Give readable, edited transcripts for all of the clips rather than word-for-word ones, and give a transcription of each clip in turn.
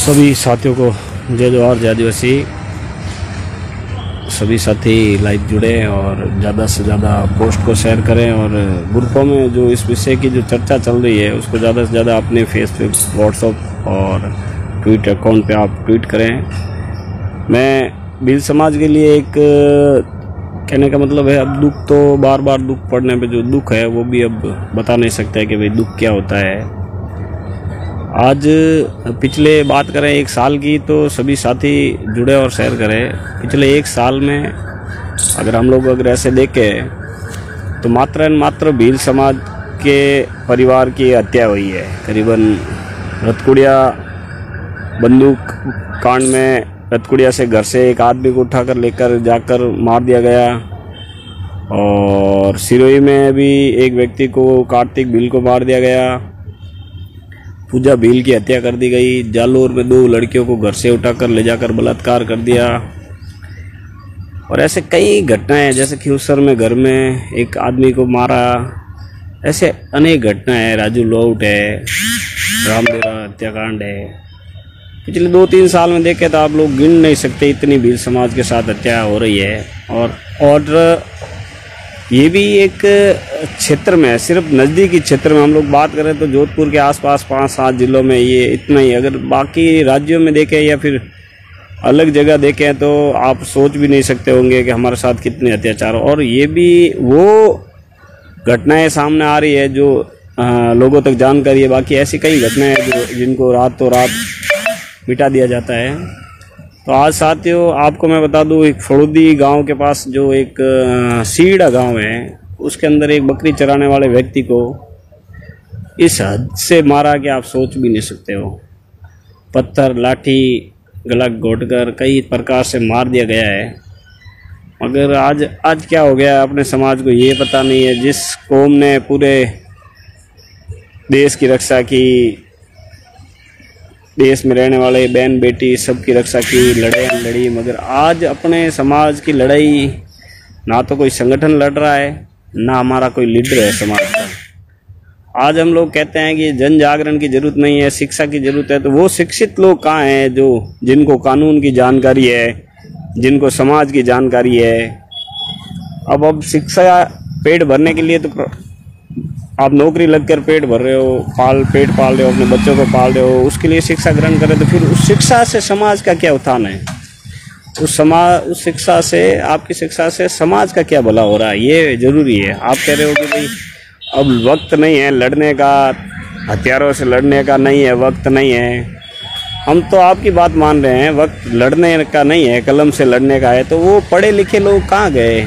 सभी साथियों को जय जोहार जय आदिवासी। सभी साथी लाइव जुड़े और ज़्यादा से ज़्यादा पोस्ट को शेयर करें और ग्रुपों में जो इस विषय की जो चर्चा चल रही है उसको ज़्यादा से ज़्यादा अपने फेसबुक, व्हाट्सएप और ट्विट अकाउंट पे आप ट्वीट करें। मैं भील समाज के लिए एक कहने का मतलब है, अब दुख तो बार बार दुख पड़ने पे जो दुख है वो भी अब बता नहीं सकता है कि भाई दुख क्या होता है। आज पिछले बात करें एक साल की तो सभी साथी जुड़े और शेयर करें। पिछले एक साल में अगर हम लोग ऐसे देखें तो मात्र भील समाज के परिवार की हत्या हुई है। करीबन रतकुड़िया बंदूक कांड में रतकुड़िया से घर से एक आदमी को उठाकर लेकर जाकर मार दिया गया और सिरोही में भी एक व्यक्ति को, कार्तिक भील को मार दिया गया। पूजा भील की हत्या कर दी गई। जालोर में 2 लड़कियों को घर से उठाकर ले जाकर बलात्कार कर दिया। और ऐसे कई घटनाएं, जैसे खिवसर में घर में एक आदमी को मारा। ऐसे अनेक घटनाएं हैं। राजू लौट है, रामदेरा हत्याकांड है। पिछले 2-3 साल में देखे तो आप लोग गिन नहीं सकते इतनी भील समाज के साथ हत्या हो रही है। और ये भी एक क्षेत्र में, सिर्फ नज़दीकी क्षेत्र में हम लोग बात करें तो जोधपुर के आसपास 5-7 जिलों में ये इतना ही। अगर बाकी राज्यों में देखें या फिर अलग जगह देखें तो आप सोच भी नहीं सकते होंगे कि हमारे साथ कितने अत्याचार। और ये भी वो घटनाएं सामने आ रही है जो लोगों तक जानकारी है। बाकी ऐसी कई घटनाएं हैं जिनको रातों रात मिटा दिया जाता है। तो आज साथियों आपको मैं बता दूं, एक फड़ोदी गांव के पास जो एक सीड़ा गांव है उसके अंदर एक बकरी चराने वाले व्यक्ति को इस हद से मारा कि आप सोच भी नहीं सकते हो। पत्थर, लाठी, गला घोंटकर कई प्रकार से मार दिया गया है। मगर आज क्या हो गया अपने समाज को ये पता नहीं है। जिस कौम ने पूरे देश की रक्षा की, देश में रहने वाले बहन बेटी सबकी रक्षा की, लड़ी, मगर आज अपने समाज की लड़ाई ना तो कोई संगठन लड़ रहा है ना हमारा कोई लीडर है समाज का। आज हम लोग कहते हैं कि जन जागरण की जरूरत नहीं है, शिक्षा की जरूरत है। तो वो शिक्षित लोग कहाँ हैं जिनको कानून की जानकारी है, जिनको समाज की जानकारी है। अब शिक्षा पेट भरने के लिए तो आप नौकरी लगकर पेट भर रहे हो, पेट पाल रहे हो, अपने बच्चों को पाल रहे हो, उसके लिए शिक्षा ग्रहण करें तो फिर उस शिक्षा से समाज का क्या उत्थान है? उस शिक्षा से, आपकी शिक्षा से समाज का क्या भला हो रहा है, ये जरूरी है। आप कह रहे हो कि भाई अब वक्त नहीं है लड़ने का, हथियारों से लड़ने का नहीं है, वक्त नहीं है। हम तो आपकी बात मान रहे हैं, वक्त लड़ने का नहीं है, कलम से लड़ने का है। तो वो पढ़े लिखे लोग कहाँ गए?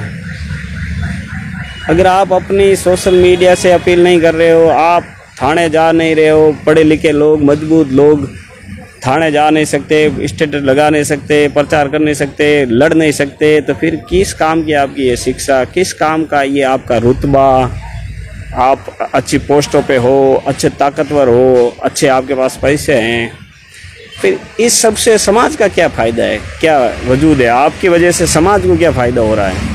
अगर आप अपनी सोशल मीडिया से अपील नहीं कर रहे हो, आप थाने जा नहीं रहे हो, पढ़े लिखे लोग, मजबूत लोग थाने जा नहीं सकते, स्टेटस लगा नहीं सकते, प्रचार कर नहीं सकते, लड़ नहीं सकते, तो फिर किस काम की आपकी ये शिक्षा, किस काम का ये आपका रुतबा? आप अच्छी पोस्टों पे हो, अच्छे ताकतवर हो, अच्छे आपके पास पैसे हैं, फिर इस सब से समाज का क्या फ़ायदा है, क्या वजूद है? आपकी वजह से समाज को क्या फ़ायदा हो रहा है?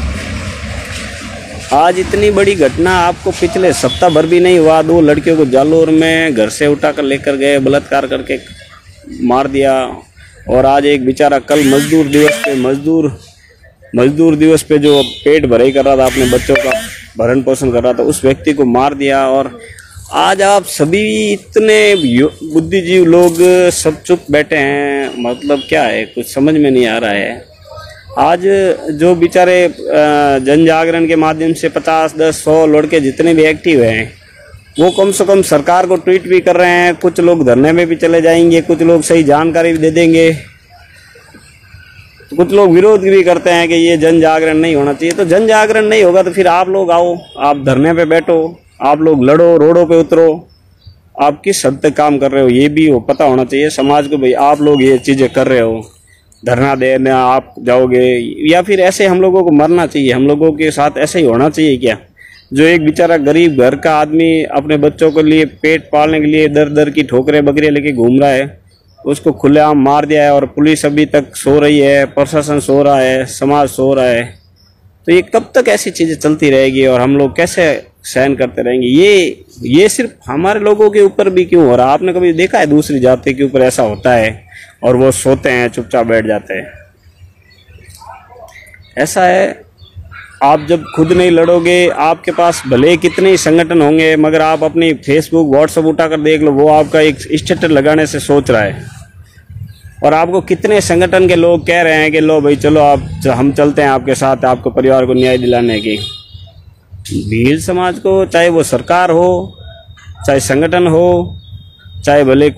आज इतनी बड़ी घटना आपको पिछले सप्ताह भर भी नहीं हुआ। 2 लड़कियों को जालोर में घर से उठाकर लेकर गए, बलात्कार करके मार दिया। और आज एक बेचारा कल मजदूर दिवस पे जो पेट भराई कर रहा था, अपने बच्चों का भरण पोषण कर रहा था, उस व्यक्ति को मार दिया। और आज आप सभी इतने बुद्धिजीवी लोग सब चुप बैठे हैं। मतलब क्या है, कुछ समझ में नहीं आ रहा है। आज जो बेचारे जन जागरण के माध्यम से 50, 10, 100 लड़के जितने भी एक्टिव हैं, वो कम से कम सरकार को ट्वीट भी कर रहे हैं। कुछ लोग धरने में भी चले जाएंगे, कुछ लोग सही जानकारी भी दे देंगे, तो कुछ लोग विरोध भी करते हैं कि ये जन जागरण नहीं होना चाहिए। तो जन जागरण नहीं होगा तो फिर आप लोग आओ, आप धरने पे बैठो, आप लोग लड़ो, रोडों पे उतरो। आप किस हद तक काम कर रहे हो ये भी पता होना चाहिए समाज को। भाई आप लोग ये चीज़ें कर रहे हो, धरना देना आप जाओगे, या फिर ऐसे हम लोगों को मरना चाहिए? हम लोगों के साथ ऐसे ही होना चाहिए क्या? जो एक बेचारा गरीब घर का आदमी अपने बच्चों के लिए, पेट पालने के लिए दर की ठोकरें बकरियां लेके घूम रहा है, उसको खुलेआम मार दिया है। और पुलिस अभी तक सो रही है, प्रशासन सो रहा है, समाज सो रहा है। तो ये कब तक ऐसी चीज़ें चलती रहेगी और हम लोग कैसे सहन करते रहेंगे? ये सिर्फ हमारे लोगों के ऊपर भी क्यों हो रहा है? आपने कभी देखा है दूसरी जाति के ऊपर ऐसा होता है? और वो सोते हैं, चुपचाप बैठ जाते हैं। ऐसा है, आप जब खुद नहीं लड़ोगे, आपके पास भले कितने ही संगठन होंगे, मगर आप अपनी फेसबुक व्हाट्सएप उठाकर देख लो, वो आपका एक स्टेटस लगाने से सोच रहा है। और आपको कितने संगठन के लोग कह रहे हैं कि लो भाई चलो आप, हम चलते हैं आपके साथ, आपको परिवार को न्याय दिलाने की। भील समाज को, चाहे वो सरकार हो, चाहे संगठन हो, चाहे भले